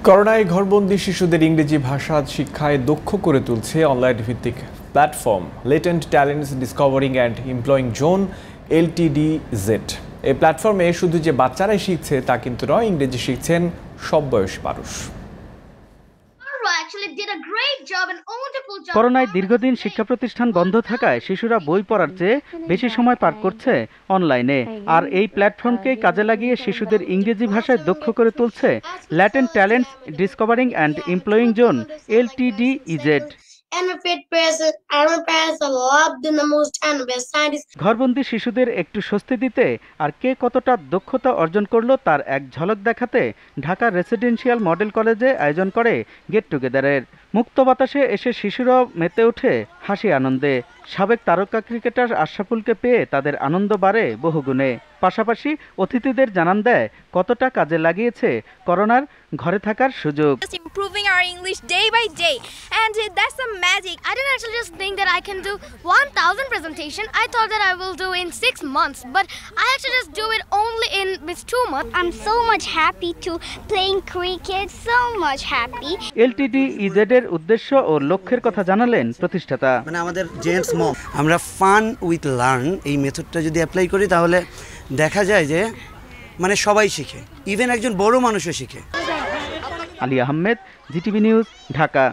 করোনায় ঘরবন্দি শিশুদের ইংরেজি ভাষা শিক্ষায় দক্ষ করে তুলছে অনলাইন ভিত্তিক platform latent talents discovering and employing zone LTDZ। এই প্ল্যাটফর্মে শুধু যে বাচ্চারাই শিখছে তা কিন্তু নয়, ইংরেজি শিখছেন সব বয়সী মানুষ। করোনায় দীর্ঘদিন শিক্ষা প্রতিষ্ঠান বন্ধ থাকায় শিশুরা বই পড়ার চেয়ে বেশি সময় পার করছে অনলাইনে। আর এই প্ল্যাটফর্মকেই কাজে লাগিয়ে শিশুদের ইংরেজি ভাষায় দক্ষ করে তুলছে latent talents discovering and employing zone LTDZ। ঘরবন্দি শিশুদের একটু স্বস্তি দিতে আর কে কতটা দক্ষতা অর্জন করলো তার এক ঝলক দেখাতে ঢাকা রেসিডেন্সিয়াল মডেল কলেজে আয়োজন করে গেট টুগেদারের। মুক্ত বাতাসে এসে শিশুরাও মেতে ওঠে হাসি আনন্দে। সাবেক তারকা ক্রিকেটার আশরাফুলকে পেয়ে তাদের আনন্দ বাড়ে বহুগুণে। পাশাপাশি অতিথিদের জানান দেয় কতটা কাজে লাগিয়েছে করোনার ঘরে থাকার সুযোগ। Improving our English day by day, and that's the magic. I didn't actually just think that I can do 1,000 presentation. I thought that I will do in 6 months, but I actually just do it only in 2 months. I'm so much happy to playing cricket, so much happy. LTDZ এর উদ্দেশ্য ও লক্ষ্যের কথা জানালেন প্রতিষ্ঠাতা। মানে আমাদের gents মম আমরা fun with learn এই মেথডটা যদি অ্যাপ্লাই করি তাহলে দেখা যায় যে মানে সবাই শিখে, ইভেন একজন বড় মানুষও শিখে। Ali Ahmed, GTV news, Dhaka.